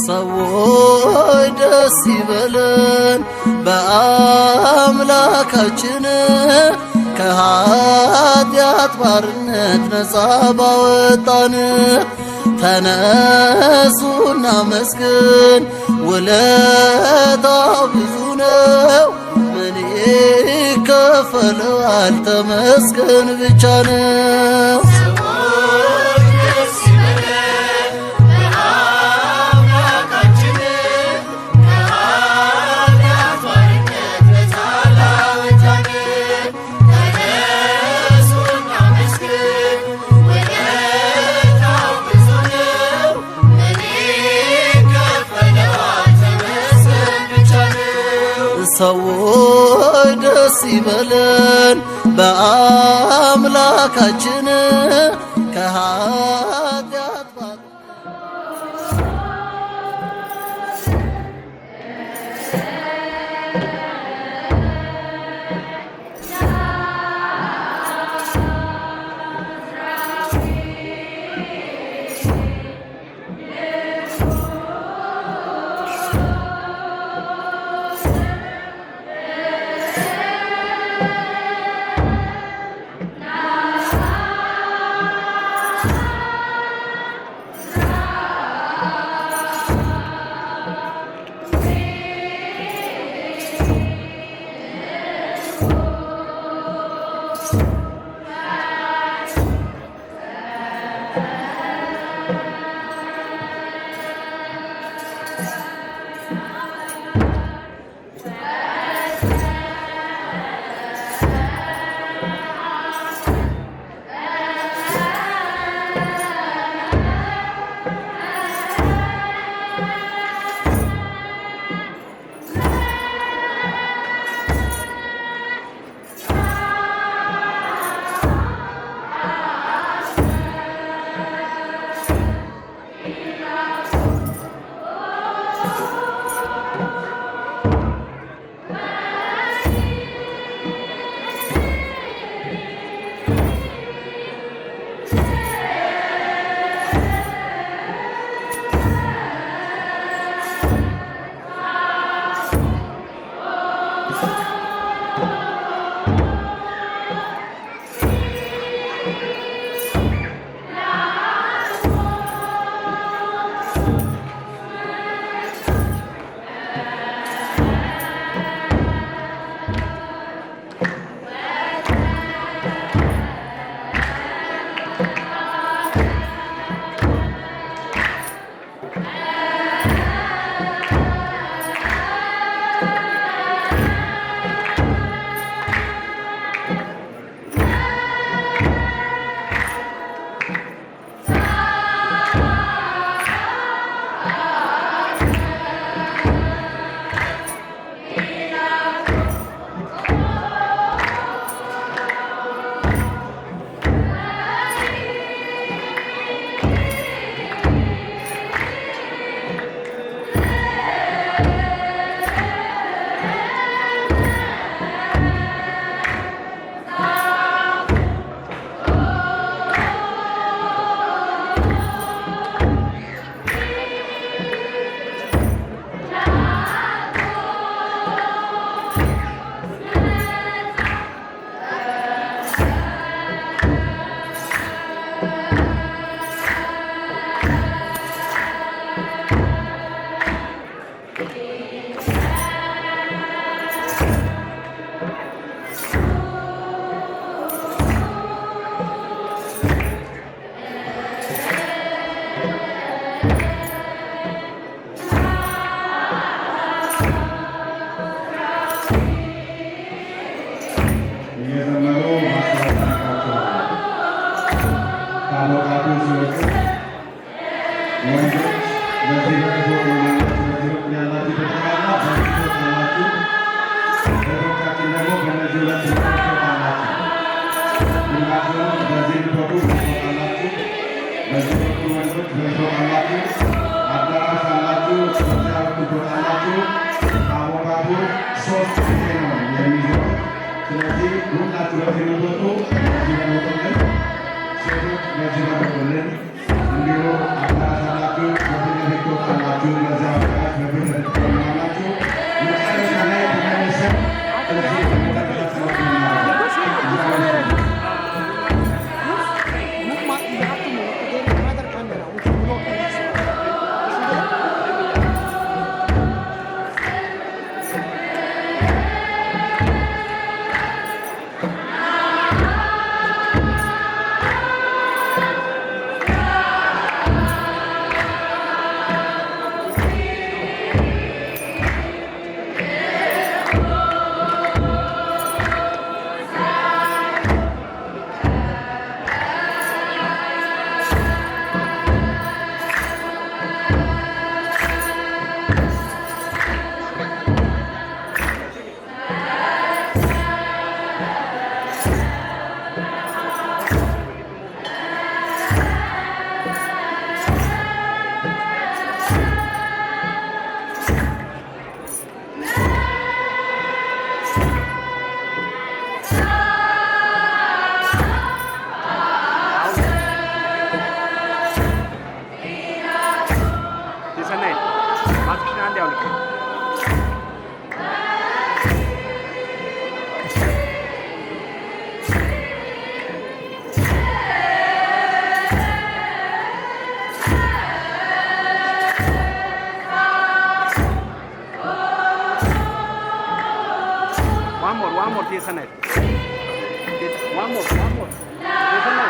ሰዎች ደስ ይበለን በአምላካችን ከኃጢአት ባርነት ነፃ ባወጣን። ተነሱና መስግን ውለታው ብዙ ነው። ምን ይከፈለዋል? ተመስገን ብቻ ነው። ሰዎች ደስ ይበለን በአምላካችን ከኃጢአት Terima kasih. One more, this one. One more. This one.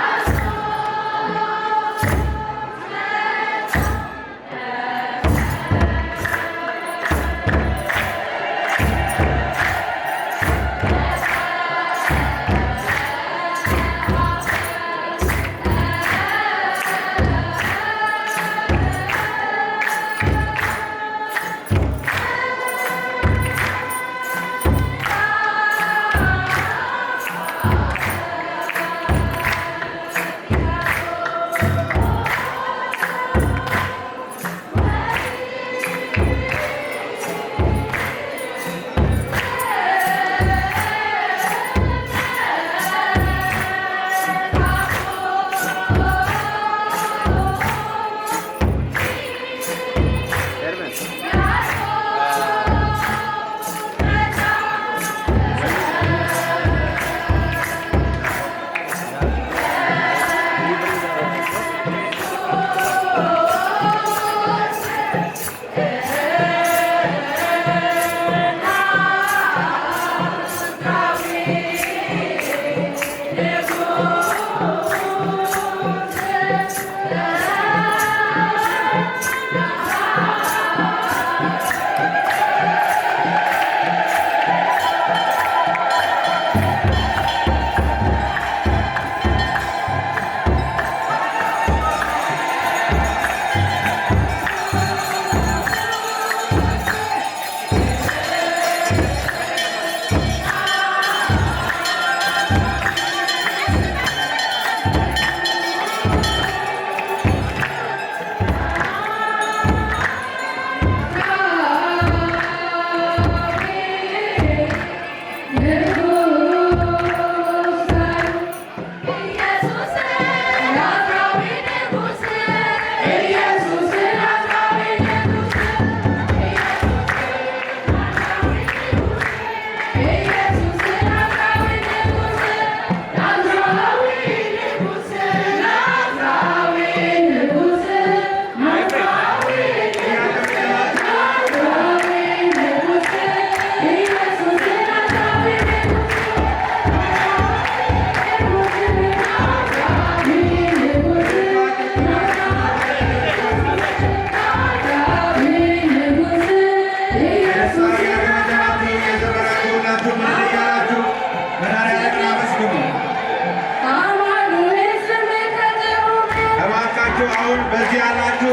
አሁን በዚህ ያላችሁ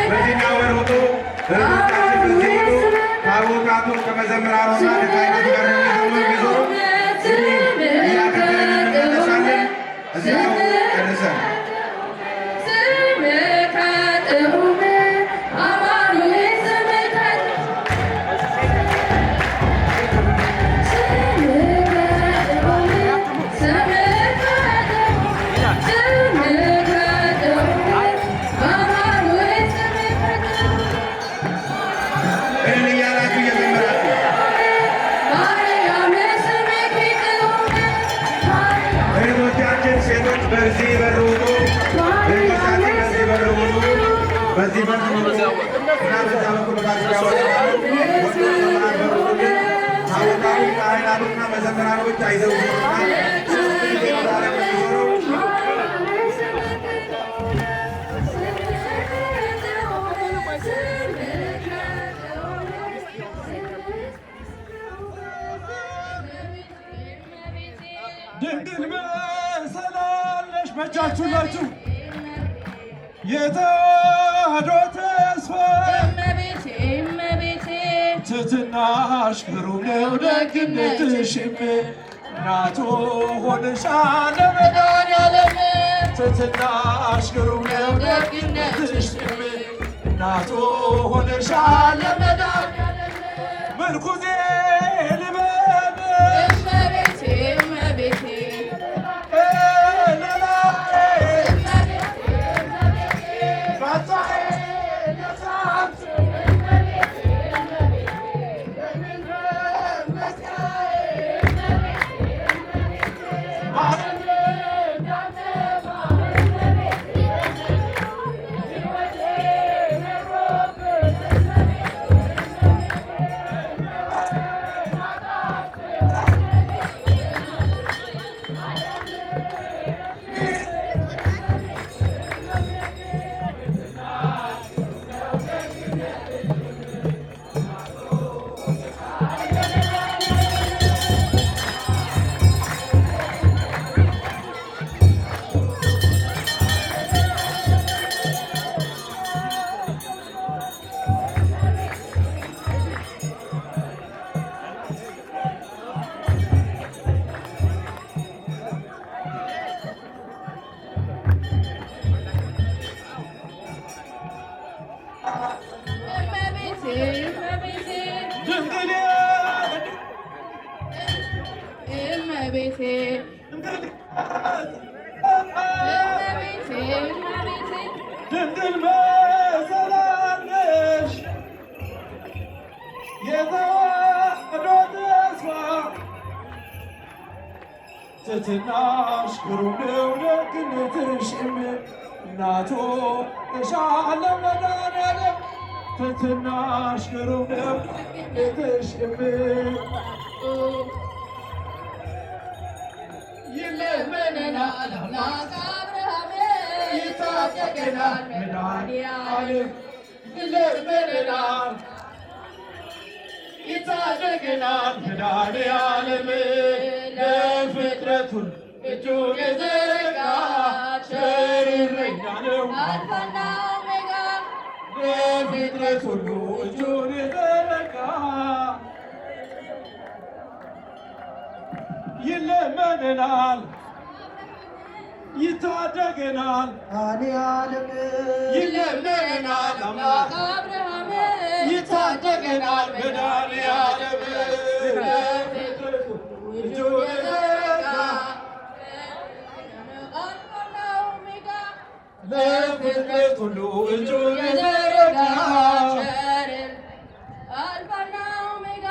በዚህኛው ወር ውጡ፣ በዚህ ውጡ። ታቦታቱ ከመዘምራኑና ከካህናቱ ጋር የሚዞሩ እያከበርን እንመለሳለን። እዚያው ጨርሰን በዚህ በር ውጡ እና በዚያ በኩል ባችሁ ያወጣሉ። ታቦታቱ ካህናቱና መዘምራኖች አይዘው ድንግል መሰላለሽ በእጃችሁ ናችሁ የተዋህዶ ተስፋ ትሕትናሽ ግሩም ነው ደግነትሽም እናቱ ሆነሻል ለመድኃኒዓለም ትሕትናሽ ግሩም ነው ደግነትሽም እናቱ ሆነሻል ለመድኃኒዓለም ምርኩዜ ድንግል መሰላለሽ የተዋህዶ ተስፋ ትሕትናሽ ግሩም ነው ደግነትሽም እናቱ ሆነሻል ለመድኃኒዓለም ትሕትናሽ ግሩም ነው ደግነትሽም ይለመነናል አምላክ አብርሃም ይታደገናል መድኃኒዓለም ይለመነናል ይታደገናል መድኃኒዓለም ለፍጥረቱ እጁን የዘረጋ ቸር እረኛ ነው አልፋና ኦሜጋ ለፍጥረት ሁሉ እጁን የዘረጋ ይለመነናል ይታደገናል መድኃኒዓለም ይለመነናል አምላክ አብርሃም ይታደገናል መድኃኒዓለም ለፍጥረቱ እጁን የዘረጋ አልፋና ኦሜጋ ለፍጥረት ሁሉ እጁን የዘረጋ አልፋና ኦሜጋ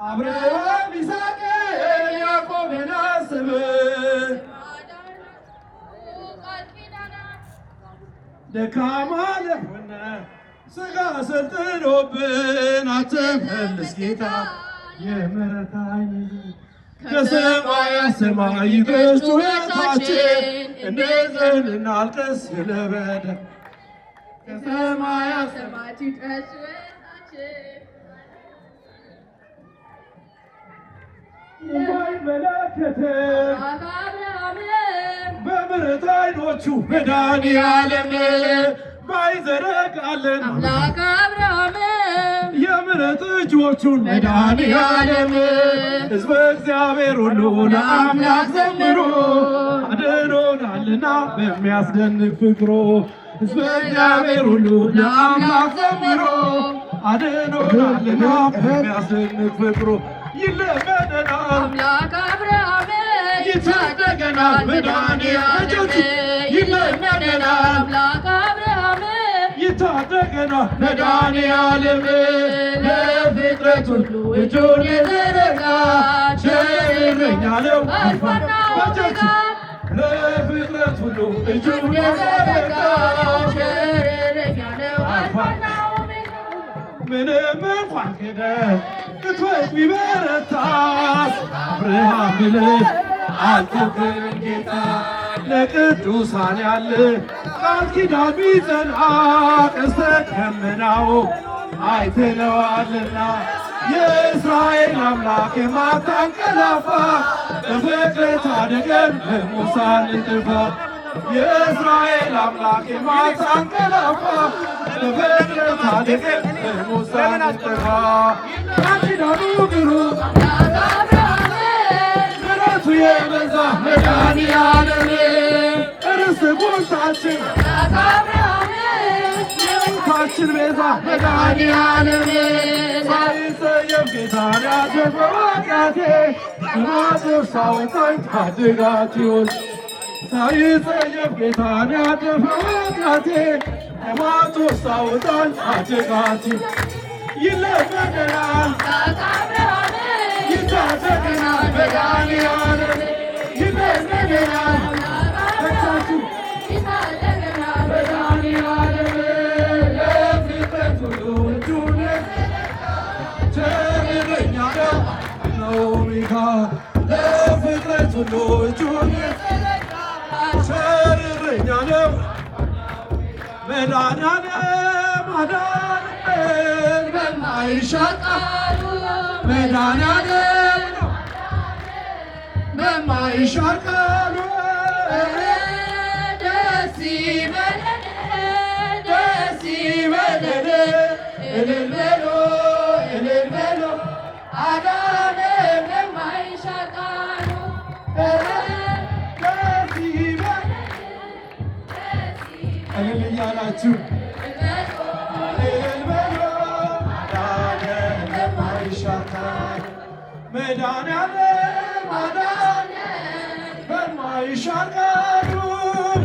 አብርሃም ይስሐቅን ያዕቆብን አስብ ደካማ ለሆነ ሥጋ ሰልጥኖብን አትመልስ ጌታ የምሕረት ዓይን ከሰማያት ሰማይ ይድረስ ጩኸታችን እንዘን እናልቅስ ስለ በደል ከሰማያት ሰማይ ይድረስ ጩኸታችን የማይመለከተን በምሕረት ዓይኖቹ መድኃኒዓለም ባይዘረጋልን አምላክ አብርሃም የምሕረት እጆቹን መድኃኒዓለም ሕዝበ እግዚአብሔር ሁሉ ለአምላክ ዘምሩ አድኖናልና በሚያስደንቅ ፍቅሩ ሕዝበ እግዚአብሔር ሁሉ ለአምላክ ዘምሩ አድኖናልና በሚያስደንቅ ፍቅሩ ይለመነናል አምላክ አብርሃም ይታደገናል መድኃኒዓለም ይለመነናል አምላክ አብርሃም ይታደገናል መድኃኒዓለም ለፍጥረት ሁሉ እጁን የዘረጋ ቸር እረኛ ነው አልፋና ኦሜጋ ለፍጥረት ሁሉ እጁን የዘረጋ ቸር እረኛ ነው ምንም እንኳን ክደት ብትወድ ቢበረታስ አብርሃም ልጅ አትክልም ጌታ ለቅዱሳን ያለ ቃል ኪዳን ቢጸና ቀስተ ደመናው አይተነዋልና የእስራኤል አምላክ የማታንቀላፋ በፍቅር ታደገን በሙሳን እንጥፋ የእስራኤል አምላክ የማታንቀላፋ በፍቅር ታደገን በሙሳን እንጥፋ ቃል ኪዳኑ ግሩም ምሕረቱ የበዛ መድኃኒዓለም ርስተ ጉልታችን የሕይወታችን ቤዛ መድኃኒዓለም ሳይጸየፍ ጌታን ያደረገው ኃጢአቴ ከማጠፍ ሳወጣኝ ታድጋችሁን ሳይጸየፍ ጌታን ያደረገው ኃጢአቴ ከማጠፍ ሳወጣኝ ታድጋችሁ ይለመደናል ይታደገናል መድኃኒዓለም ይለመደናል በቻችሁ ይታደገናል መድኃኒዓለም ለፍጥረት ሁሉ እጁን ቸርነኛ ነው ሚካ ለፍጥረት ሁሉ እጁን ቸርነኛ ነው መድኃኒዓለም አዳነን በማይሻር ቃሉ መድኃኒዓለም በማይሻር ቃሉ ደስ ይበለን ደስ ይበለን እልል በሉ እልል በሉ አዳነን በማይሻር ቃሉ ደስ ይበለን እልል እያላችሁ እልል በሉ አዳነን በማይሻር ቃሉ መድኃኒዓለም አዳነን በማይሻር ቃሉ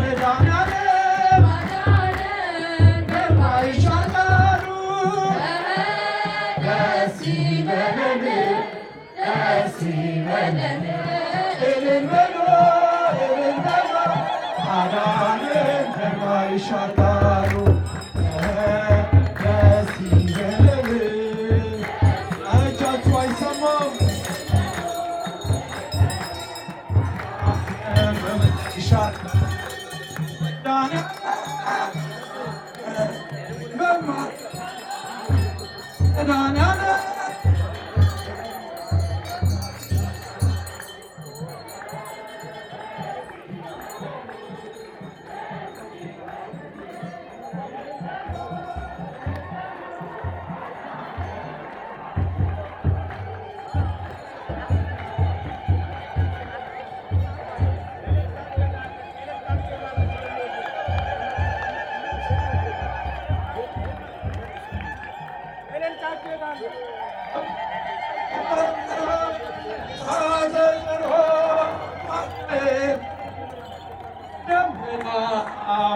መድኃኒዓለም አዳነን በማይሻር ቃሉ ደስ ይበለን ደስ ይበለን እልል በሉ እልል በሉ አዳነን በማይሻር ቃሉ ደስ ይበለን እጃችሁ አይሰማም ይሻር ዳነ በማ ዳነ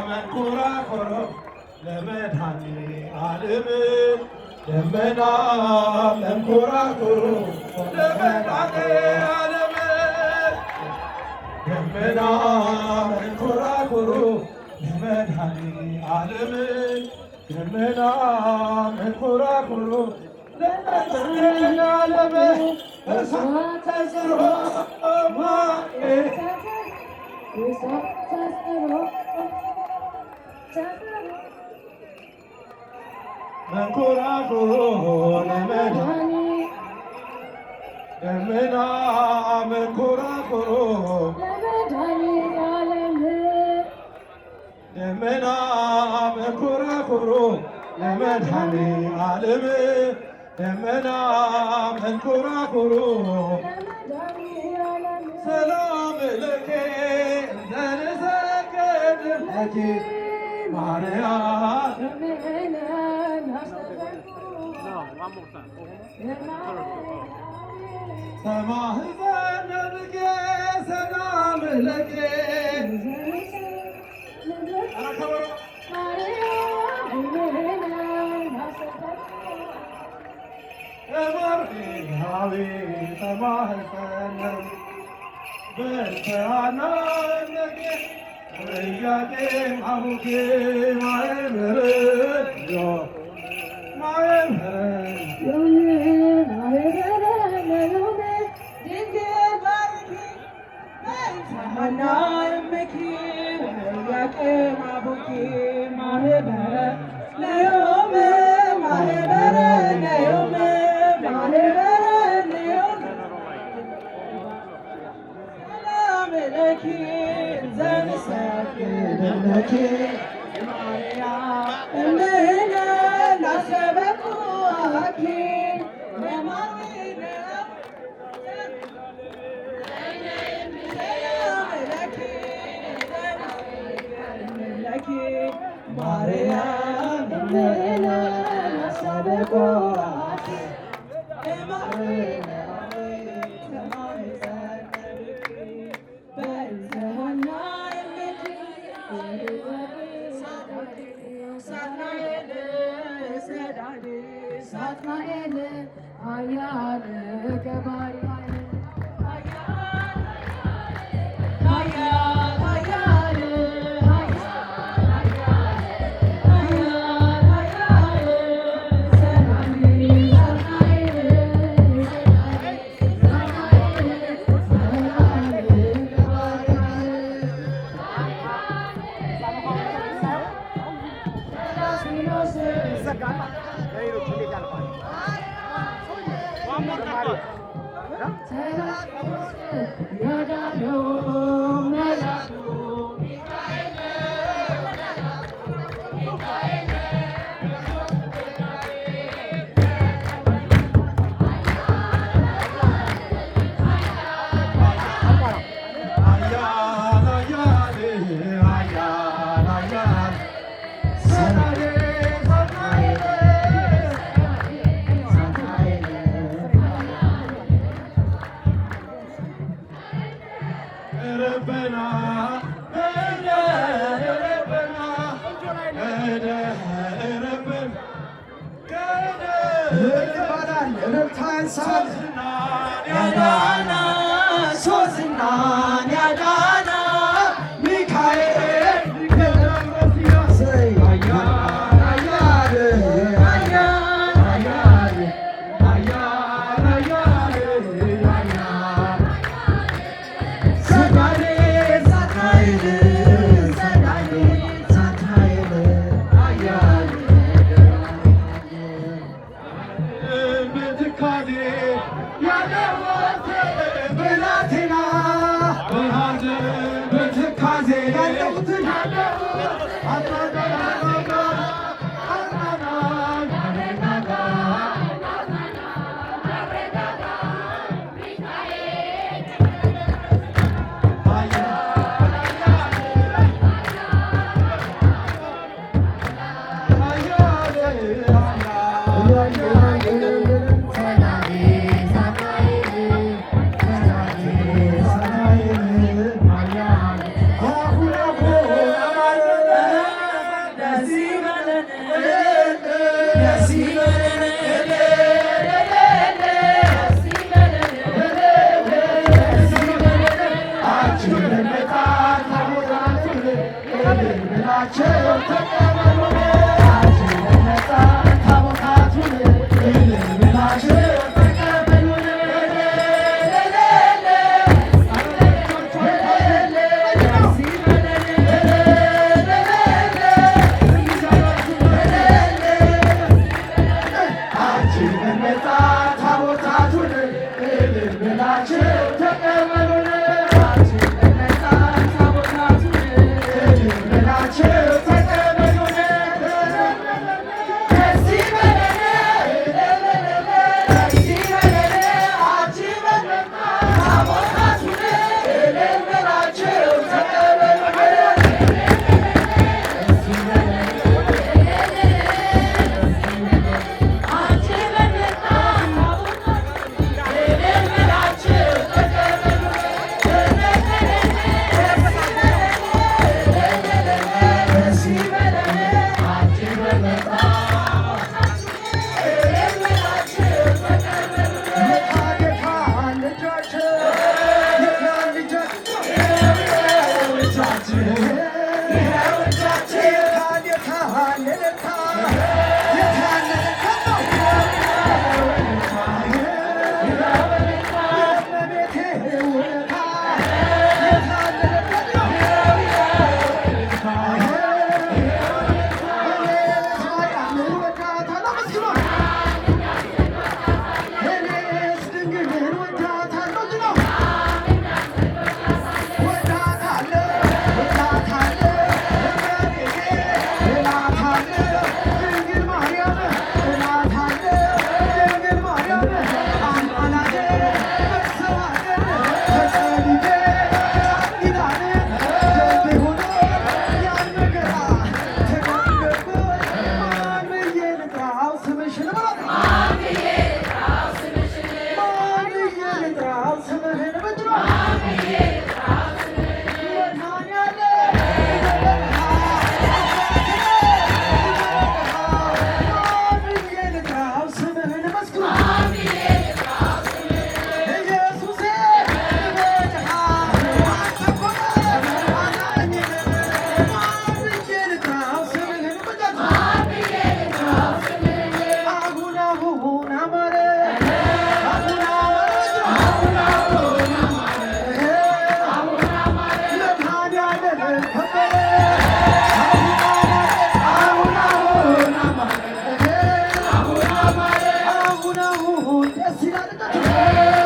መንኮራኮሮ ለመድኃኒዓለም ደመና መንኮራኮሮ ለመድኃኒዓለም ደመና መንኮራኮሮ ለመድኃኒዓለም ደመና መንኮራኮሮ ለመድኃኒዓለም እሳት ተጽሮ መንኮራኩሮ ለመድኃኒ ደመና መንኮራኩሮ ለመድኃኒዓለም ደመና መንኮራኩሮ ለመድኃኒዓለም ደመና መንኮራኩሮ ሰላም ለኪ እንዘንሰግድ ለኪ ማርያም ተማህፀንኪ ሰላም ለኪ እመርሃዊ ተማህፀን በተአናነኪ ኢያቄም አቡኪ ማእምር Yeah.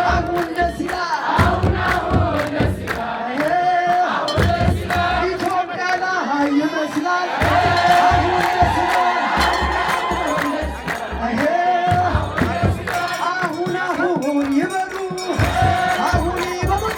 አሁን ደስ ይላል ኢትዮጵያ ላይ ይመስላል አሁን ደስ ይላል አሁን ይበሉ አሁን ይበሉ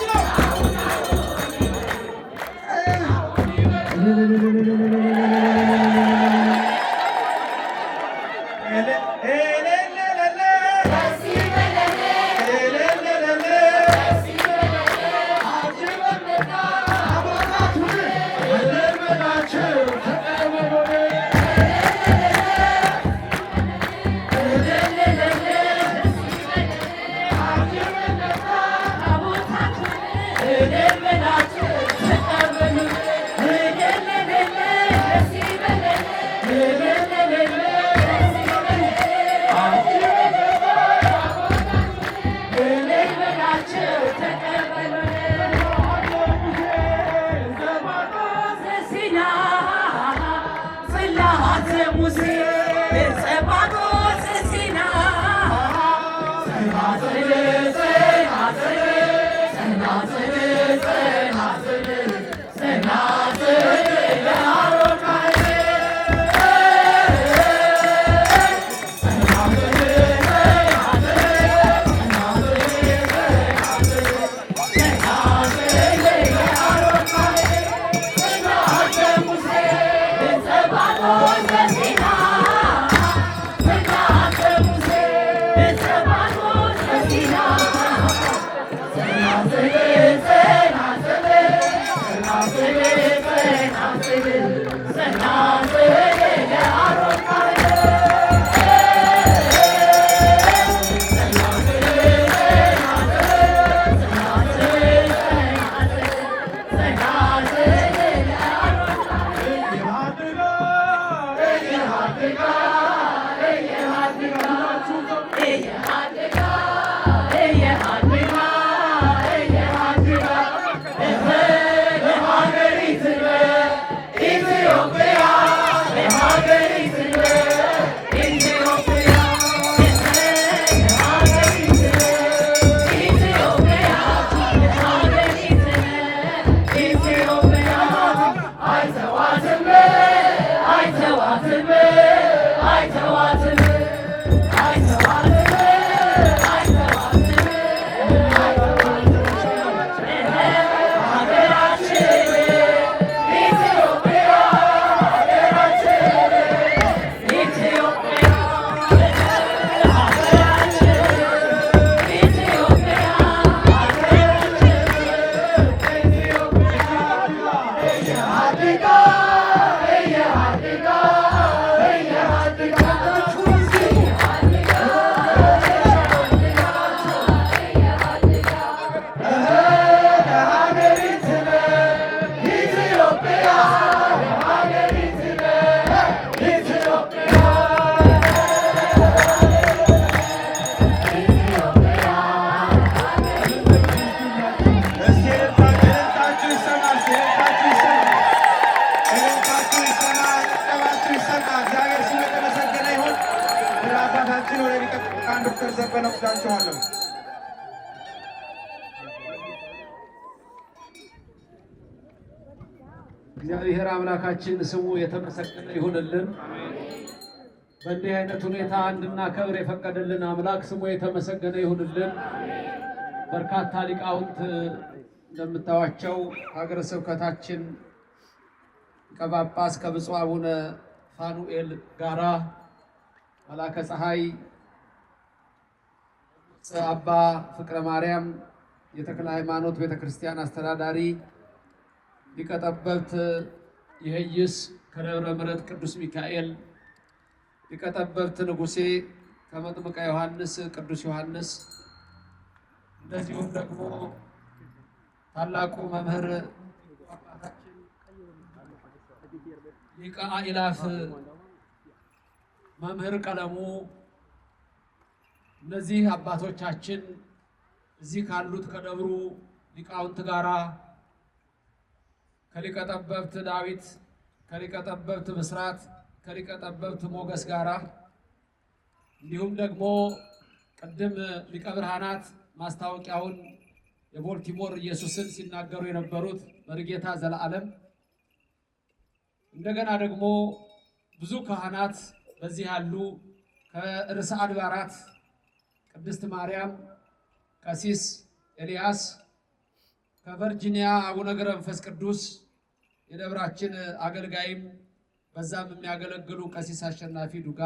እግዚአብሔር አምላካችን ስሙ የተመሰገነ ይሁንልን። በእንዲህ አይነት ሁኔታ እንድናከብር የፈቀደልን አምላክ ስሙ የተመሰገነ ይሁንልን። በርካታ ሊቃውንት እንደምታዋቸው ሀገረ ስብከታችን ሊቀ ጳጳስ ከብፁዕ አቡነ ፋኑኤል ጋራ መላከ ፀሐይ አባ ፍቅረ ማርያም የተክለ ሃይማኖት ቤተክርስቲያን አስተዳዳሪ ሊቀ ጠበብት ይህይስ ከደብረ ምሕረት ቅዱስ ሚካኤል ሊቀ ጠበብት ንጉሴ ከመጥምቀ ዮሐንስ ቅዱስ ዮሐንስ እንደዚሁም ደግሞ ታላቁ መምህር አባታችን ሊቀ አእላፍ መምህር ቀለሙ እነዚህ አባቶቻችን እዚህ ካሉት ከደብሩ ሊቃውንት ጋራ ከሊቀ ጠበብት ዳዊት ከሊቀ ጠበብት ብስራት ከሊቀ ጠበብት ሞገስ ጋራ እንዲሁም ደግሞ ቅድም ሊቀ ብርሃናት ማስታወቂያውን የቦልቲሞር ኢየሱስን ሲናገሩ የነበሩት መርጌታ ዘለዓለም እንደገና ደግሞ ብዙ ካህናት በዚህ ያሉ ከርዕሰ አድባራት ቅድስት ማርያም ቀሲስ ኤልያስ ከቨርጂኒያ አቡነ ገብረ መንፈስ ቅዱስ የደብራችን አገልጋይም በዛም የሚያገለግሉ ቀሲስ አሸናፊ ዱጋ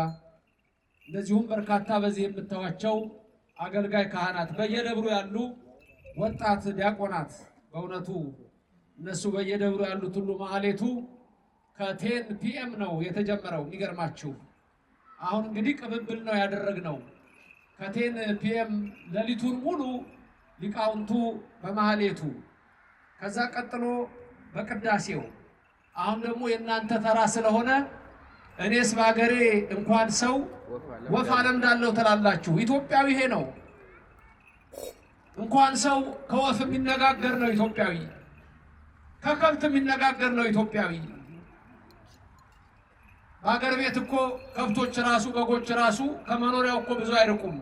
እንደዚሁም በርካታ በዚህ የምታዋቸው አገልጋይ ካህናት በየደብሩ ያሉ ወጣት ዲያቆናት በእውነቱ እነሱ በየደብሩ ያሉት ሁሉ ማህሌቱ ከ10 PM ነው የተጀመረው። የሚገርማችሁ አሁን እንግዲህ ቅብብል ነው ያደረግነው። ከ10 PM ሌሊቱን ሙሉ ሊቃውንቱ በማህሌቱ ከዛ ቀጥሎ በቅዳሴው አሁን ደግሞ የእናንተ ተራ ስለሆነ እኔስ ባገሬ እንኳን ሰው ወፍ አለምዳለሁ ትላላችሁ። ኢትዮጵያዊ ይሄ ነው። እንኳን ሰው ከወፍ የሚነጋገር ነው ኢትዮጵያዊ። ከከብት የሚነጋገር ነው ኢትዮጵያዊ። በአገር ቤት እኮ ከብቶች ራሱ በጎች ራሱ ከመኖሪያው እኮ ብዙ አይርቁም።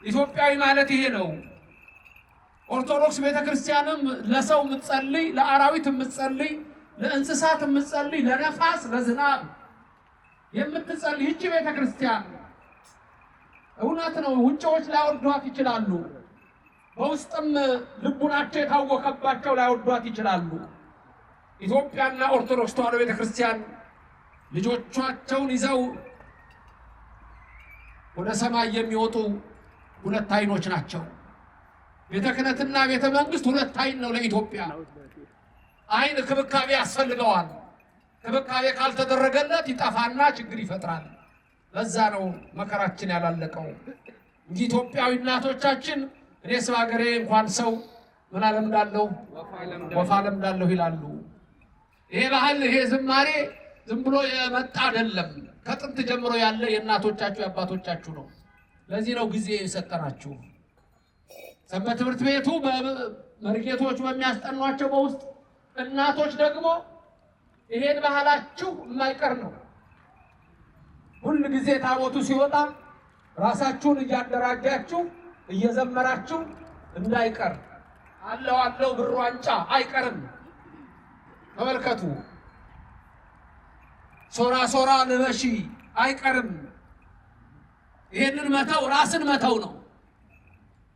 ኢትዮጵያዊ ማለት ይሄ ነው። ኦርቶዶክስ ቤተክርስቲያንም ለሰው የምትጸልይ፣ ለአራዊት የምትጸልይ፣ ለእንስሳት የምትጸልይ፣ ለነፋስ ለዝናብ የምትጸልይ ይህች ቤተክርስቲያን እውነት ነው። ውጭዎች ላይወዷት ይችላሉ። በውስጥም ልቡናቸው የታወከባቸው ላይወዷት ይችላሉ። ኢትዮጵያና ኦርቶዶክስ ተዋሕዶ ቤተክርስቲያን ልጆቻቸውን ይዘው ወደ ሰማይ የሚወጡ ሁለት አይኖች ናቸው። ቤተ ክህነትና ቤተ መንግስት ሁለት አይን ነው ለኢትዮጵያ። አይን ክብካቤ ያስፈልገዋል። ክብካቤ ካልተደረገለት ይጠፋና ችግር ይፈጥራል። ለዛ ነው መከራችን ያላለቀው እንጂ ኢትዮጵያዊ እናቶቻችን እኔስ በአገሬ እንኳን ሰው ምን አለምዳለሁ ወፍ አለምዳለሁ ይላሉ። ይሄ ባህል ይሄ ዝማሬ ዝም ብሎ የመጣ አይደለም። ከጥንት ጀምሮ ያለ የእናቶቻችሁ የአባቶቻችሁ ነው። ለዚህ ነው ጊዜ የሰጠናችሁ። ሰንበት ትምህርት ቤቱ በመርጌቶች በሚያስጠኗቸው በውስጥ እናቶች ደግሞ ይሄን ባህላችሁ የማይቀር ነው። ሁል ጊዜ ታቦቱ ሲወጣ ራሳችሁን እያደራጃችሁ እየዘመራችሁ እንዳይቀር አለው አለው ብር ዋንጫ አይቀርም። ተመልከቱ። ሶራ ሶራ ልበሺ አይቀርም። ይሄንን መተው ራስን መተው ነው።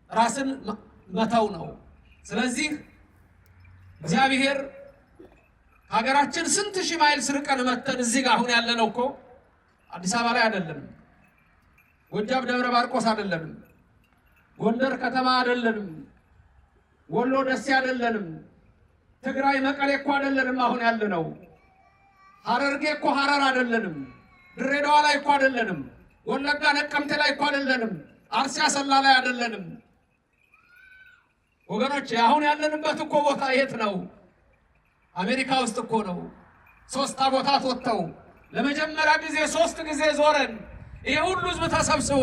ራስን መተው ነው። ስለዚህ እግዚአብሔር ሀገራችን ስንት ሺህ ማይል ስርቀን መተን እዚህ ጋር አሁን ያለነው እኮ አዲስ አበባ ላይ አይደለም። ጎጃም ደብረ ማርቆስ አይደለም። ጎንደር ከተማ አይደለም። ወሎ ደሴ አይደለም። ትግራይ መቀሌ እኮ አይደለም አሁን ያለነው። ሐረርጌ እኮ ሐረር አይደለም። ድሬዳዋ ላይ እኮ አይደለም። ወለጋ ነቀምቴ ላይ እኮ አይደለም። አርሲ አሰላ ላይ አይደለም። ወገኖች አሁን ያለንበት እኮ ቦታ የት ነው? አሜሪካ ውስጥ እኮ ነው። 3 ቦታት ወጥተው ለመጀመሪያ ጊዜ 3 ጊዜ ዞረን ይሄ ሁሉ ህዝብ ተሰብስቦ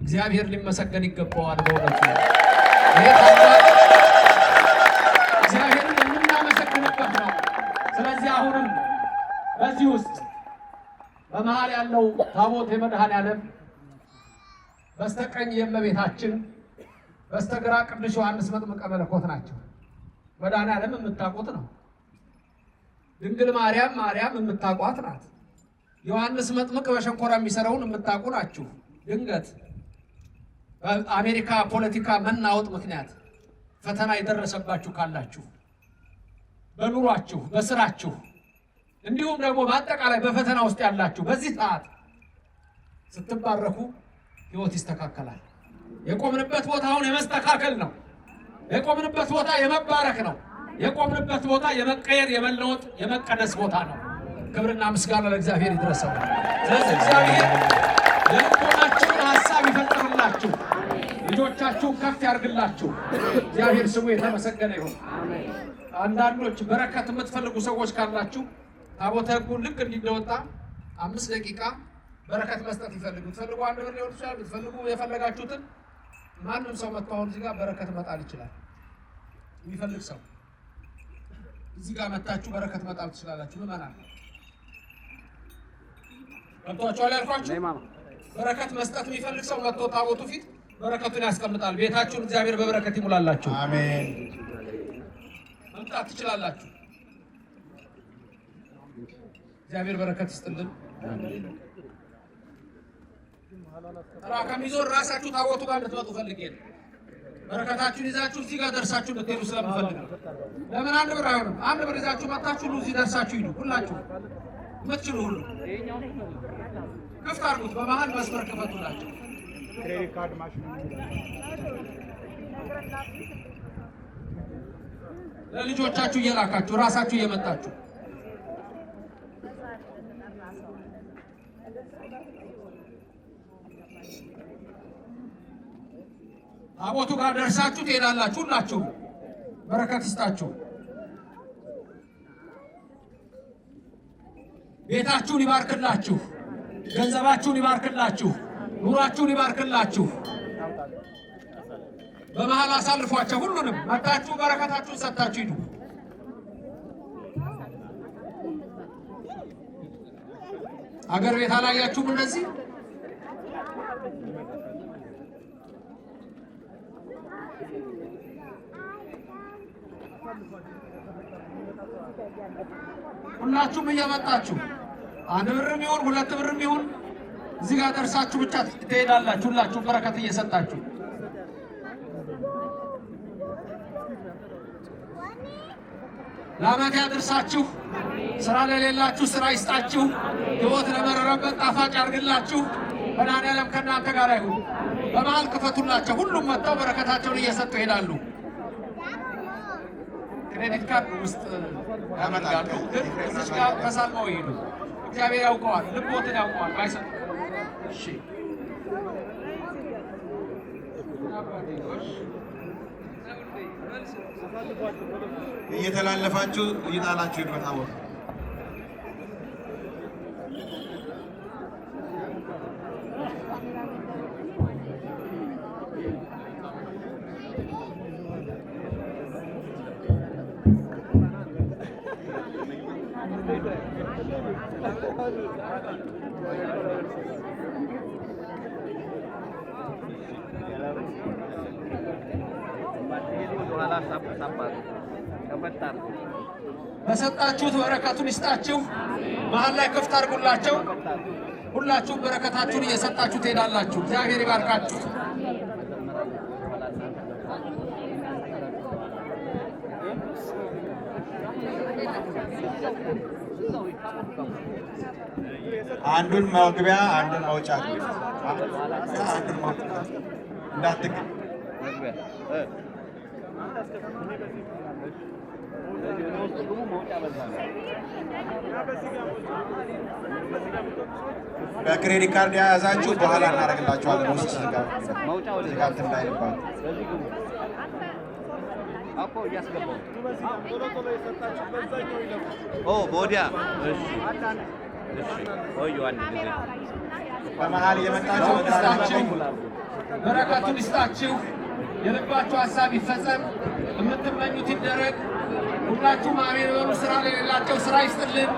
እግዚአብሔር ሊመሰገን ይገባዋል። በእውነቱ ይሄ እግዚአብሔርን የምናመሰግንበት ነው። ስለዚህ አሁንም በዚህ ውስጥ በመሃል ያለው ታቦት የመድኃኔዓለም በስተቀኝ የእመቤታችን በስተግራ ቅዱስ ዮሐንስ መጥምቀ መለኮት ናቸው። መድኃኔዓለም የምታውቁት ነው። ድንግል ማርያም የምታውቋት ናት። ዮሐንስ መጥምቅ በሸንኮራ የሚሰራውን የምታውቁ ናችሁ። ድንገት በአሜሪካ ፖለቲካ መናወጥ ምክንያት ፈተና የደረሰባችሁ ካላችሁ በኑሯችሁ፣ በስራችሁ እንዲሁም ደግሞ በአጠቃላይ በፈተና ውስጥ ያላችሁ በዚህ ሰዓት ስትባረኩ ህይወት ይስተካከላል። የቆምንበት ቦታ አሁን የመስተካከል ነው። የቆምንበት ቦታ የመባረክ ነው። የቆምንበት ቦታ የመቀየር፣ የመለወጥ፣ የመቀደስ ቦታ ነው። ክብርና ምስጋና ለእግዚአብሔር ይድረሰው። ስለዚህ እግዚአብሔር የልቦናችሁን ሀሳብ ይፈጽምላችሁ፣ ልጆቻችሁን ከፍ ያርግላችሁ። እግዚአብሔር ስሙ የተመሰገነ ይሁን። አንዳንዶች በረከት የምትፈልጉ ሰዎች ካላችሁ ታቦተ ሕጉን ልክ እንደወጣ 5 ደቂቃ በረከት መስጠት ትፈልጉ 1 ብር ሊሆን ይችላል። ትፈልጉ የፈለጋችሁትን ማንም ሰው መጥቶ አሁን እዚህ ጋር በረከት መጣል ይችላል። የሚፈልግ ሰው እዚህ ጋር መጣችሁ በረከት መጣል ትችላላችሁ። ምዕመናን ገብቷችኋል ያልኳችሁ? በረከት መስጠት የሚፈልግ ሰው መጥቶ ታቦቱ ፊት በረከቱን ያስቀምጣል። ቤታችሁን እግዚአብሔር በበረከት ይሙላላችሁ። አሜን። መምጣት ትችላላችሁ። እግዚአብሔር በረከት ይስጥልን። ከሚዞር ራሳችሁ ታቦቱ ጋር እንድትመጡ ፈልጌ ነው። በረከታችሁን ይዛችሁ እዚህ ጋር ደርሳችሁ እንድትሄዱ ስለምፈልግ ነው። ለምን አንድ ብር አይሆንም? አንድ ብር ይዛችሁ መጣችሁ እዚህ ደርሳችሁ ሂዱ። ሁላችሁ የምትችሉ ሁሉ ክፍት አድርጉት። በመሀል መስመር ክፈቱላቸው። ለልጆቻችሁ እየላካችሁ ራሳችሁ እየመጣችሁ ታቦቱ ጋር ደርሳችሁ ትሄዳላችሁ። ሁላችሁ በረከት ይስጣችሁ። ቤታችሁን ይባርክላችሁ። ገንዘባችሁን ይባርክላችሁ። ኑሯችሁን ይባርክላችሁ። በመሃል አሳልፏቸው። ሁሉንም መጣችሁ በረከታችሁን ሰጥታችሁ ሂዱ። አገር ቤት አላያችሁም? እንደዚህ ሁላችሁም እየመጣችሁ አንድ ብርም ይሁን ሁለት ብርም ይሁን እዚህ ጋር ደርሳችሁ ብቻ ትሄዳላችሁ። ሁላችሁም በረከት እየሰጣችሁ ለዓመት ያድርሳችሁ። ስራ ለሌላችሁ ስራ ይስጣችሁ። ሕይወት ለመረረበት ጣፋጭ ያርግላችሁ። መድኃኔዓለም ከእናንተ ጋር ይሁን። በመሃል ክፈቱላቸው። ሁሉም መጥተው በረከታቸውን እየሰጡ ይሄዳሉ። ክሬዲት ካርድ ውስጥ ያመጣሉ፣ ግን እዚህ ጋር ተሳልመው ይሄዱ። እግዚአብሔር ያውቀዋል፣ ልቦትን ያውቀዋል። ባይሰጥ እሺ እየተላለፋችሁ እየጣላችሁ ይመጣው በሰጣችሁት በረከቱን ይስጣችሁ። መሀል ላይ ክፍት አድርጉላቸው። ሁላችሁም በረከታችሁን እየሰጣችሁ ትሄዳላችሁ። እግዚአብሔር ይባርካችሁ። አንዱን መግቢያ አንዱን መውጫ አንዱን መውጫ እንዳትገ በክሬዲት ካርድ የያዛችሁ በኋላ እናደርግላችኋለን። ውስጥ ዝጋት እንዳይባል ቦዲያ በመሀል እየመጣችሁ በረከቱን ይስጣችሁ። የልባችሁ ሀሳብ ይፈጸም። የምትመኙት ይደረግ። ሁላችሁም አሜን በሉ። ስራ ለሌላቸው ስራ ይስጥልን።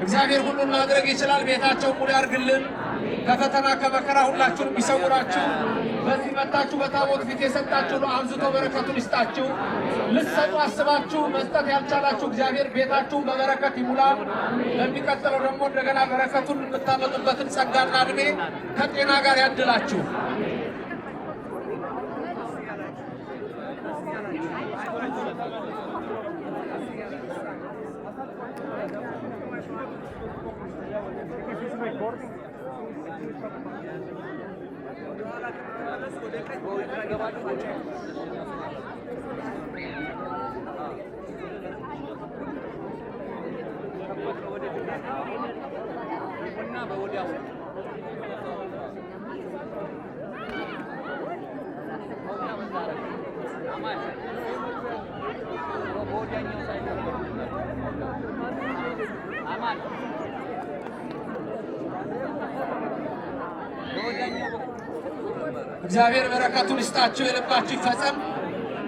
እግዚአብሔር ሁሉን ማድረግ ይችላል። ቤታቸው ሙሉ ያርግልን። ከፈተና ከመከራ ሁላችሁንም ይሰውራችሁ። በዚህ መጣችሁ በታቦት ፊት የሰጣችሁ ነው አብዝቶ በረከቱን ይስጣችሁ። ልትሰጡ አስባችሁ መስጠት ያልቻላችሁ እግዚአብሔር ቤታችሁን በበረከት ይሙላ። ለሚቀጥለው ደግሞ እንደገና በረከቱን የምታመጡበትን ጸጋና ዕድሜ ከጤና ጋር ያድላችሁ። እግዚአብሔር በረከቱን ይስጣችሁ። የልባችሁ ይፈጸም።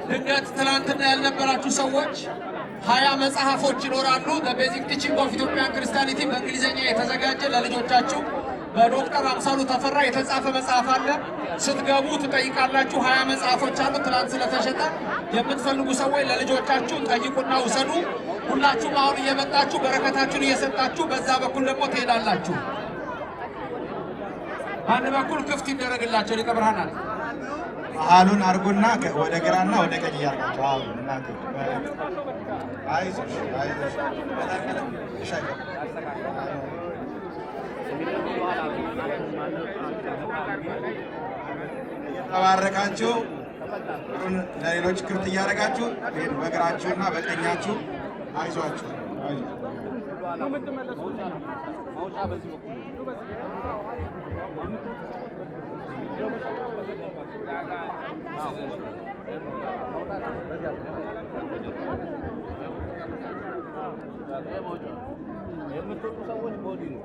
ድንገት ትናንትና ያልነበራችሁ ሰዎች 20 መጽሐፎች ይኖራሉ። ቤዚክ ቲቺንግ ኦፍ ኢትዮጵያን ክርስቲያኒቲ በእንግሊዝኛ የተዘጋጀ ለልጆቻችሁ በዶክተር አምሳሉ ተፈራ የተጻፈ መጽሐፍ አለ። ስትገቡ ትጠይቃላችሁ። 20 መጽሐፎች አሉ። ትናንት ስለተሸጠ የምትፈልጉ ሰዎች ለልጆቻችሁ ጠይቁና ውሰዱ። ሁላችሁም አሁን እየመጣችሁ በረከታችሁን እየሰጣችሁ በዛ በኩል ደግሞ ትሄዳላችሁ። አንድ በኩል ክፍት ይደረግላቸው ሊቀ ብርሃናት መሀሉን አርጉና ወደ ግራና ወደ ቀኝ ያርጋቸው። አዎ እናንተ አይዞሽ አይዞሽ እየተባረካችሁ ለሌሎች ክፍት እያደረጋችሁ በግራችሁና በቀኛችሁ አይዟችሁ የምትወጡ ሰዎች ቦዲ ነው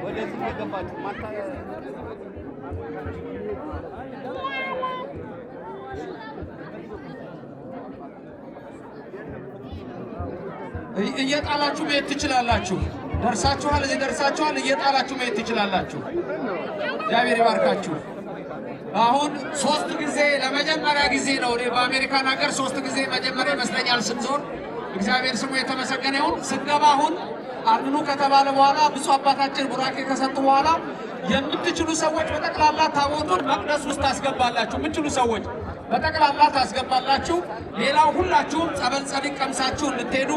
ወደዚህ የገባችሁ ማታ እየጣላችሁ መሄድ ትችላላችሁ። ደርሳችኋል፣ እዚህ ደርሳችኋል። እየጣላችሁ መሄድ ትችላላችሁ። እግዚአብሔር ይባርካችሁ። አሁን 3 ጊዜ ለመጀመሪያ ጊዜ ነው እኔ በአሜሪካን ሀገር 3 ጊዜ መጀመሪያ ይመስለኛል ስንዞር። እግዚአብሔር ስሙ የተመሰገነ ይሁን። ስንገባ አሁን አድኑ ከተባለ በኋላ ብፁዕ አባታችን ቡራኬ ከሰጡ በኋላ የምትችሉ ሰዎች በጠቅላላ ታቦቱን መቅደስ ውስጥ ታስገባላችሁ። የምትችሉ ሰዎች በጠቅላላ ታስገባላችሁ። ሌላው ሁላችሁም ጸበል ጸዲቅ ቀምሳችሁ እንድትሄዱ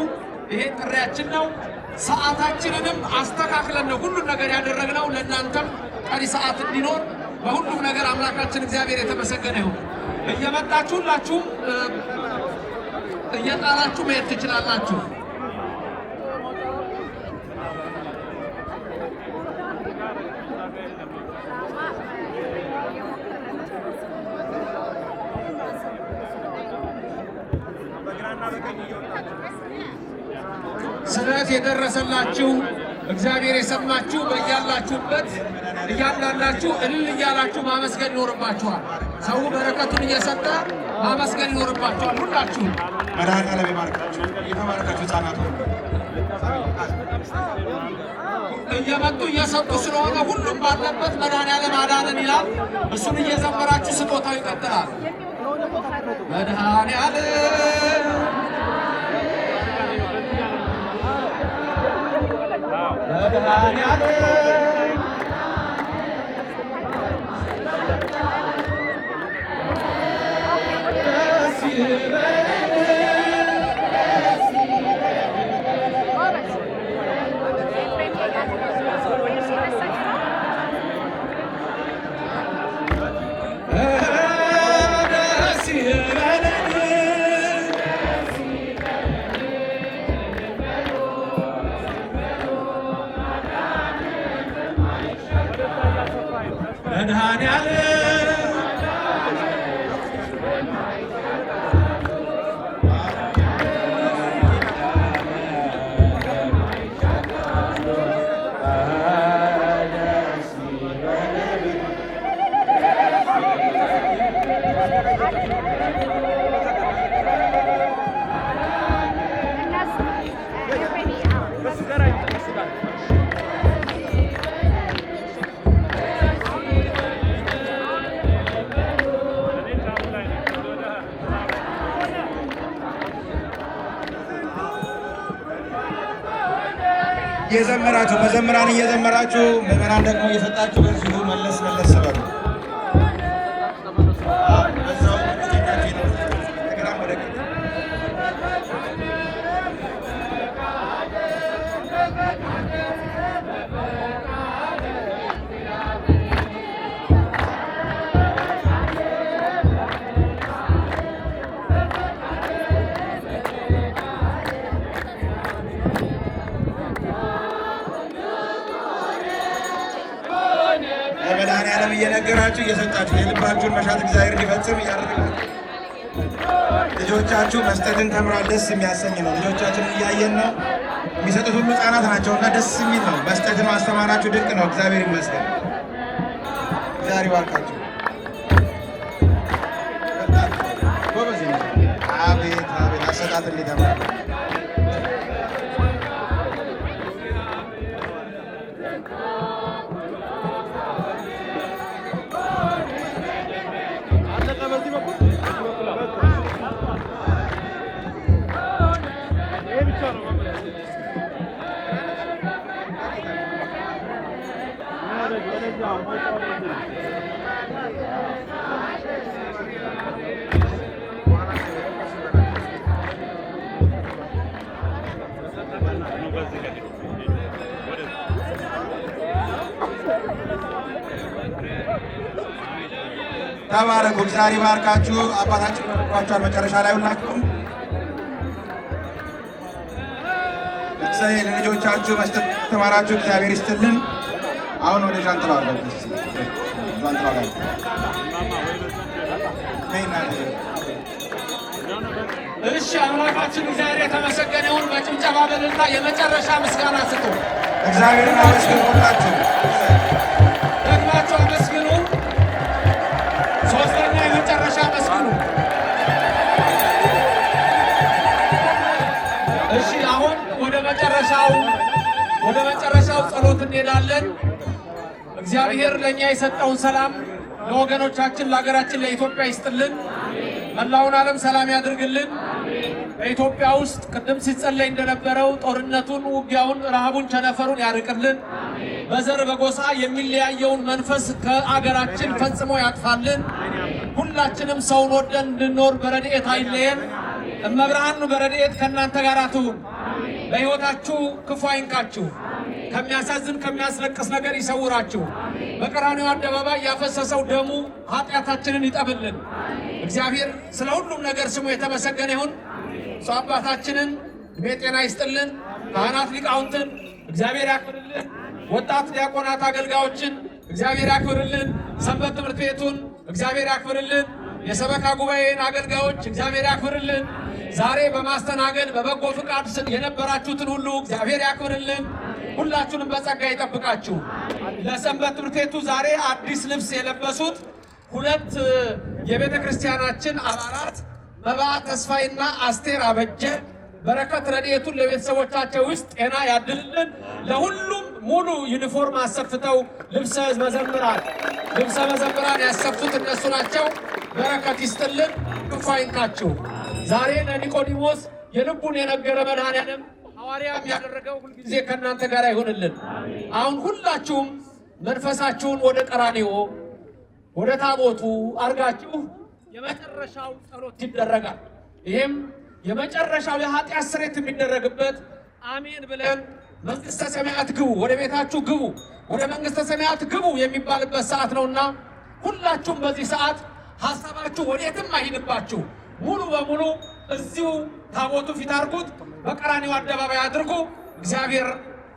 ይሄ ጥሪያችን ነው። ሰዓታችንንም አስተካክለን ነው ሁሉን ነገር ያደረግነው ለእናንተም ቀሪ ሰዓት እንዲኖር በሁሉም ነገር አምላካችን እግዚአብሔር የተመሰገነ ይሁን። እየመጣችሁ ሁላችሁም እየጣላችሁ መሄድ ትችላላችሁ። ስለት የደረሰላችሁ እግዚአብሔር የሰማችሁ በያላችሁበት እያንዳንዳችሁ እልል እያላችሁ ማመስገን ይኖርባችኋል። ሰው በረከቱን እየሰጠ ማመስገን ይኖርባችኋል። ሁላችሁ መድኃኔዓለም ይባርካችሁ። የተባረካችሁ ሕፃናት እየመጡ እየሰጡ ስለሆነ ሁሉም ባለበት መድኃኔዓለም አዳነን ይላል። እሱን እየዘመራችሁ ስጦታው ይቀጥላል። መድኃኔዓለም እየዘመራችሁ መዘምራን እየዘመራችሁ ምዕመናን ደግሞ እየሰጣችሁ በዚሁ መለስ መለስ በሉ። መድኃኔዓለም እየነገራችሁ እየሰጣችሁ የልባችሁን መሻት እግዚአብሔር እንዲፈጽም እያደረጋችሁ ልጆቻችሁ መስጠትን ተምሯል። ደስ የሚያሰኝ ነው። ልጆቻችንን እያየን ነው። የሚሰጡት ሁሉ ሕፃናት ናቸውና ደስ የሚል ነው። መስጠትን ማስተማራችሁ ድንቅ ነው። እግዚአብሔር ይመስገን። እግዚአብሔር ይባርካችሁ። አቤት አቤት ሕፃናትን እየተማረ ተባረኩ። እግዚአብሔር ይባርካችሁ። አባታችን ይባርካችኋል። መጨረሻ ላይ ሁላችሁም ለልጆቻችሁ መስጠት ተማራችሁ። እግዚአብሔር ይስጥልን። አሁን ወደ ዣንጥላው አለ ዣንጥላው ላይ እሺ፣ አምላካችን እግዚአብሔር የተመሰገነ ይሁን። በጭብጨባ በእልልታ የመጨረሻ ምስጋና ስጡ። እግዚአብሔርን አመስግኑ። ሁላችሁ ደግማችሁ አመስግኑ። ሶስተኛ የመጨረሻ አመስግኑ። እሺ፣ አሁን ወደ መጨረሻው ጸሎት እንሄዳለን። እግዚአብሔር ለእኛ የሰጠውን ሰላም ለወገኖቻችን ለሀገራችን ለኢትዮጵያ ይስጥልን። መላውን ዓለም ሰላም ያድርግልን። በኢትዮጵያ ውስጥ ቅድም ሲጸለይ እንደነበረው ጦርነቱን፣ ውጊያውን፣ ረሃቡን፣ ቸነፈሩን ያርቅልን። በዘር በጎሳ የሚለያየውን መንፈስ ከአገራችን ፈጽሞ ያጥፋልን። ሁላችንም ሰውን ወደን እንድንኖር በረድኤት አይለየን። እመብርሃን በረድኤት ከእናንተ ጋር ትሁን። በሕይወታችሁ ክፉ አይንካችሁ። ከሚያሳዝን ከሚያስለቅስ ነገር ይሰውራችሁ። በቀራንዮ አደባባይ ያፈሰሰው ደሙ ኃጢአታችንን ይጠብልን። እግዚአብሔር ስለ ሁሉም ነገር ስሙ የተመሰገነ ይሁን። ሰው አባታችንን ዕድሜ ጤና ይስጥልን። ካህናት ሊቃውንትን እግዚአብሔር ያክብርልን። ወጣት ዲያቆናት አገልጋዮችን እግዚአብሔር ያክብርልን። ሰንበት ትምህርት ቤቱን እግዚአብሔር ያክብርልን። የሰበካ ጉባኤን አገልጋዮች እግዚአብሔር ያክብርልን። ዛሬ በማስተናገድ በበጎ ፍቃድ የነበራችሁትን ሁሉ እግዚአብሔር ያክብርልን። ሁላችሁንም በጸጋ ይጠብቃችሁ። ለሰንበት ትምህርት ቤቱ ዛሬ አዲስ ልብስ የለበሱት ሁለት የቤተ ክርስቲያናችን አባላት መባ ተስፋይና አስቴር አበጀ በረከት ረድኤቱን ለቤተሰቦቻቸው ውስጥ ጤና ያድልልን። ለሁሉም ሙሉ ዩኒፎርም አሰፍተው ልብሰ መዘምራን ያሰፉት እነሱ ናቸው። በረከት ይስጥልን፣ ክፉ አይንካችሁ። ዛሬ ለኒቆዲሞስ የልቡን የነገረ መድኃኔዓለም ሐዋርያም ያደረገው ሁልጊዜ ከእናንተ ጋር ይሁንልን። አሁን ሁላችሁም መንፈሳችሁን ወደ ቀራንዮ ወደ ታቦቱ አርጋችሁ የመጨረሻው ጸሎት ይደረጋል። ይህም የመጨረሻው የኃጢአት ስርየት የሚደረግበት አሜን ብለን መንግሥተ ሰማያት ግቡ፣ ወደ ቤታችሁ ግቡ፣ ወደ መንግሥተ ሰማያት ግቡ የሚባልበት ሰዓት ነውና ሁላችሁም በዚህ ሰዓት ሐሳባችሁ ወዴትም አይሂድባችሁ። ሙሉ በሙሉ እዚሁ ታቦቱ ፊት አድርጉት፣ በቀራንዮ አደባባይ አድርጉ። እግዚአብሔር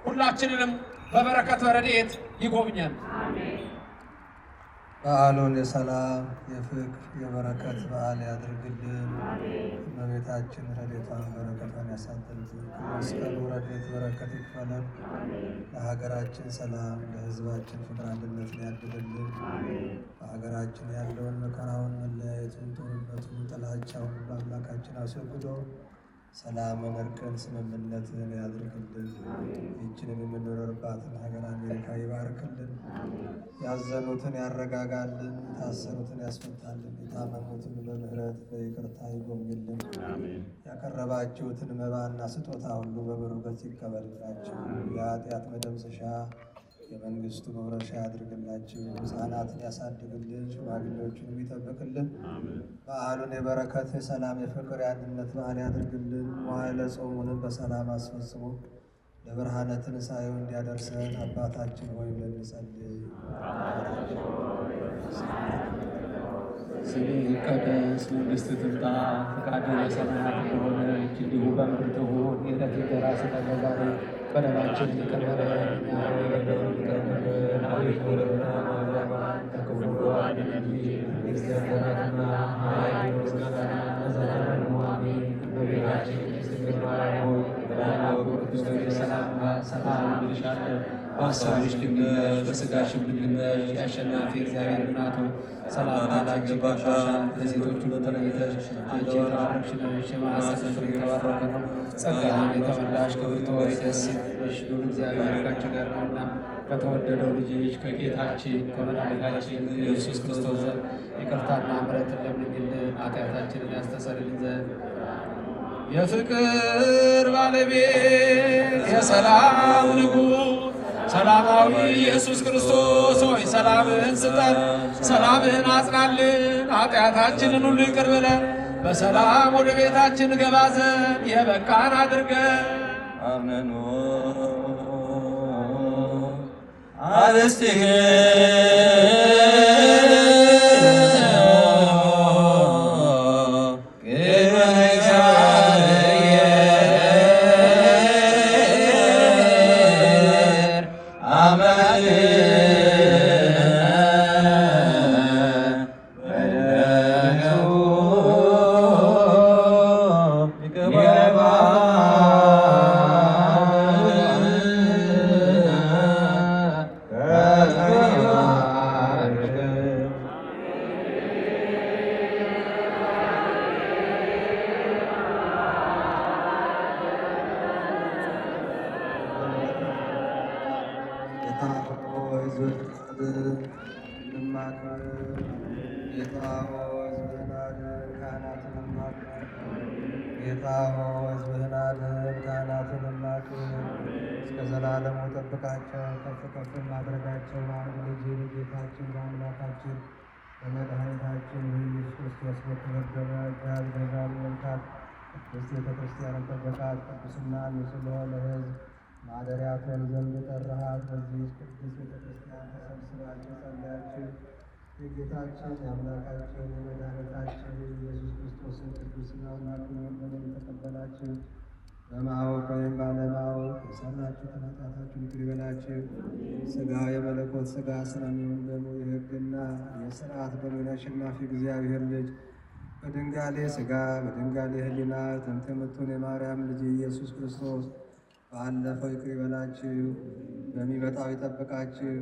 ሁላችንንም በበረከት በረድኤት ይጎብኛል። በዓሉን የሰላም የፍቅር የበረከት በዓል ያድርግልን። እመቤታችን ረድኤቷን በረከቷን ያሳድርልን። ከመስቀሉ ረድኤት በረከት ይክፈለን። ለሀገራችን ሰላም፣ ለሕዝባችን ፍቅር አንድነትን ያድልልን። በሀገራችን ያለውን መከራውን፣ መለያየቱን፣ ጦርነቱን፣ ጥላቻውን በአምላካችን አስወግዶ ሰላምን፣ እርቅን፣ ስምምነትን ያድርግልን። ይህችንም የምንኖርባትን ሀገር አሜሪካ ይባርክልን። ያዘኑትን ያረጋጋልን፣ የታሰሩትን ያስፈታልን፣ የታመሙትን በምህረት በይቅርታ ይጎብኝልን። ያቀረባችሁትን መባና ስጦታ ሁሉ በበረከት ይቀበልላችሁ። የኃጢአት መደምሰሻ የመንግስቱ መውረሻ ያድርግላችሁ። ሕፃናትን ያሳድግልን፣ ሽማግሌዎችን ይጠብቅልን። በዓሉን የበረከት የሰላም የፍቅር የአንድነት በዓል ያድርግልን። መዋዕለ ጾሙንም በሰላም አስፈጽሞ ለብርሃነ ትንሣኤው እንዲያደርሰን አባታችን ሆይ ብለን እንጸልይ። ስምህ ይቀደስ፣ መንግሥትህ ትምጣ፣ ፈቃድህ በሰማያት እንደሆነች እንዲሁ በምድር ትሁን። የዕለት እንጀራችንን ስጠን ዛሬ፣ በደላችንን ይቅር በለን እኛም የበደሉንን ይቅር እንደምንል፣ አቤቱ ወደ ፈተና ከክፉ ሁሉ አድነን እንጂ መንግሥት ያንተ ናትና፣ ኃይል፣ ምስጋና ለዘላለሙ አሜን። እመቤታችን ቅድስት ድንግል ማርያም ሆይ በላይኛው ቅዱስ ገብርኤል ሰላምታ ሰላም እንልሻለን። በሐሳብሽ ድንግል ነሽ፣ በሥጋሽም ድንግል ነሽ። የአሸናፊ እግዚአብሔር እናቱ ሰላምታ ላንቺ ይገባሻል። ከሴቶች ሁሉ ተለይተሽ አንቺ የተባረክሽ ነሽ፣ የማኅፀንሽ ፍሬ የተባረከ ነው። ጸጋን የተመላሽ ክብርት ሆይ ደስ ይበልሽ፣ ሉል እግዚአብሔር ካንቺ ጋር ነውና ከተወደደው ልጅሽ ከጌታችን ከመድኃኒታችን ኢየሱስ ክርስቶስ ዘንድ ይቅርታና ምሕረትን ለምኝልን ኃጢአታችንን ያስተሰርይልን ዘንድ የፍቅር ባለቤት የሰላም ንጉሥ ሰላማዊ ኢየሱስ ክርስቶስ ሆይ ሰላምህን ስጠን፣ ሰላምህን አጽናልን። ኃጢአታችንን ሁሉ ይቅር ብለን በሰላም ወደ ቤታችን ገባ ዘንድ የበቃን አድርገን። አሜን። አብስቲከ ጌታ ሆይ ሕዝብህን አድን፣ ካህናትንም አክብር። እስከ ዘላለሙ ጠብቃቸው፣ ከፍ ከፍ ማድረጋቸው በአንድ ልጅ በጌታችን በአምላካችን በመድኃኒታችን በኢየሱስ ክርስቶስ በክብር ደረጃ ገዛሉ መልካት ቅድስት ቤተ ክርስቲያንን ጠበቃት። ቅዱስና ንጹሕ ለሆነ ሕዝብ ማደሪያ ትሆን ዘንድ ጠራሃት። በዚህ ቅዱስ ቤተ ክርስቲያን ተሰብስባችሁ ጸለያችሁ። የጌታችን የአምላካችን የመድኃኒታችን የኢየሱስ ክርስቶስን ቅዱስ ሥጋውና ክቡር ደሙን የተቀበላችሁ በማወቅ ወይም ባለማወቅ የሠራችሁትን ኃጢአታችሁን ይቅር ይበላችሁ። ሥጋው የመለኮት ሥጋ ስለሚሆን ደግሞ የሕግና የሥርዓት በሚሆን አሸናፊ እግዚአብሔር ልጅ በድንጋሌ ሥጋ በድንጋሌ ሕሊና ጥንት የምትሆን የማርያም ልጅ ኢየሱስ ክርስቶስ ባለፈው ይቅር ይበላችሁ፣ በሚመጣው ይጠብቃችሁ።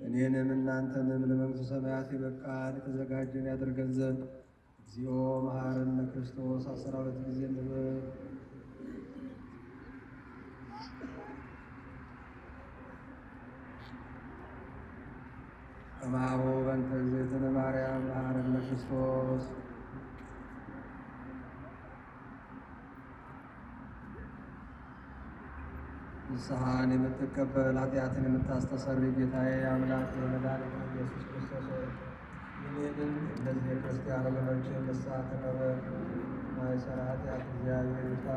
እኔንም እናንተንም ለመንግሥተ ሰማያት የበቃን የተዘጋጀን ያደርገን ዘንድ እግዚኦ መሐረነ ክርስቶስ 12 ጊዜ እንበል። ከማሁ በእንተ እግዝእትነ ማርያም መሐረነ ክርስቶስ። ንስሐን የምትቀበል ኃጢአትን የምታስተሰርይ ጌታዬ አምላክ የመድኃኒቴ ኢየሱስ ክርስቶስ ሆይ እኔንም እነዚህ የክርስቲያን ወገኖችን ንስሐ ተቀበል። ማይሰራ ኃጢአት እግዚአብሔር ይፍታ።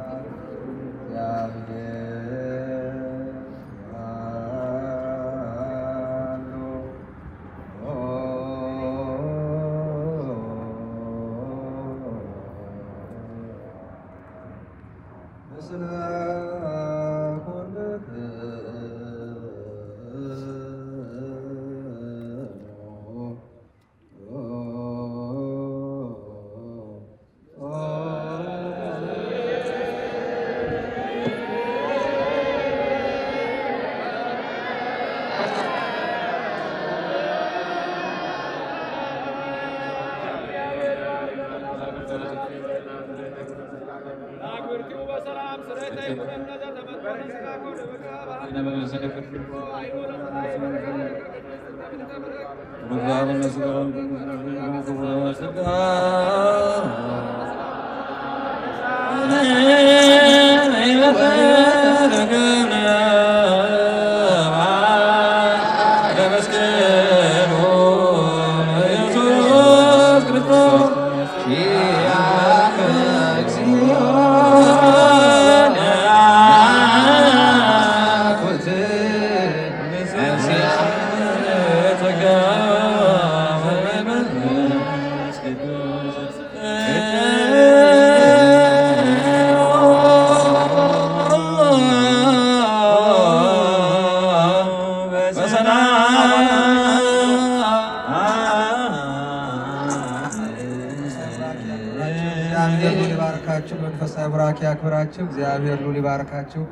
መንፈሳዊ ቡራኬ ያክብራችሁ። እግዚአብሔር ሉል ይባርካችሁ።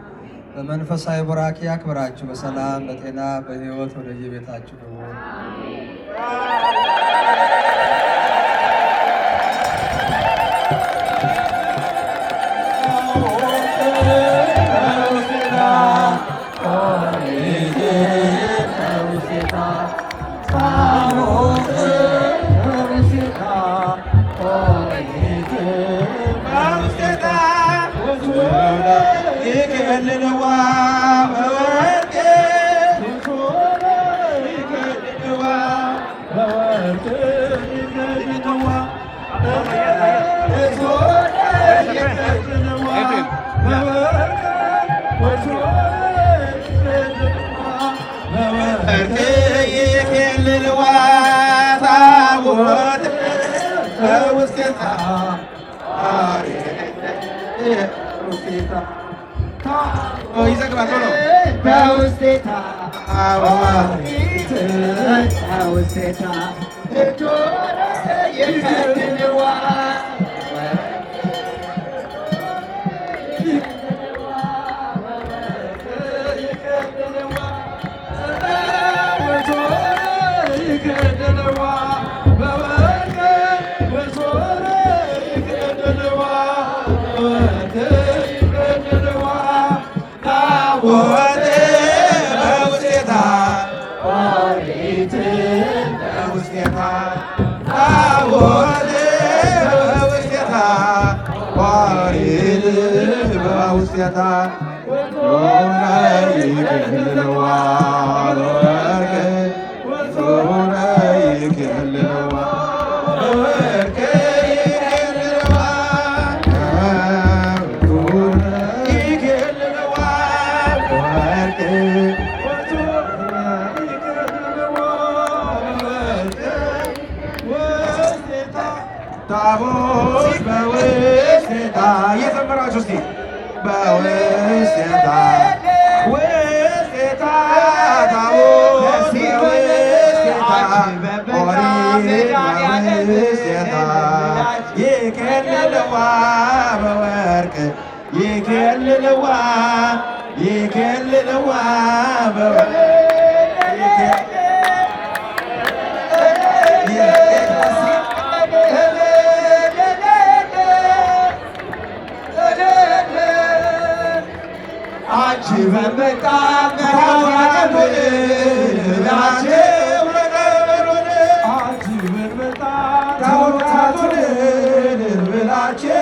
በመንፈሳዊ ቡራኬ ያክብራችሁ። በሰላም በጤና በሕይወት ወደ የቤታችሁ ግቡ። ታቦት በውስቴታ እየዘመራችሁ እስኪ በውስቴታ ውስቴታ ታቦት በውስቴታ ኦሪት በውስቴታ ይኬልልዋ በወርቅ ይኬልልዋ ይኬልልዋ በወርቅ ብላችሁ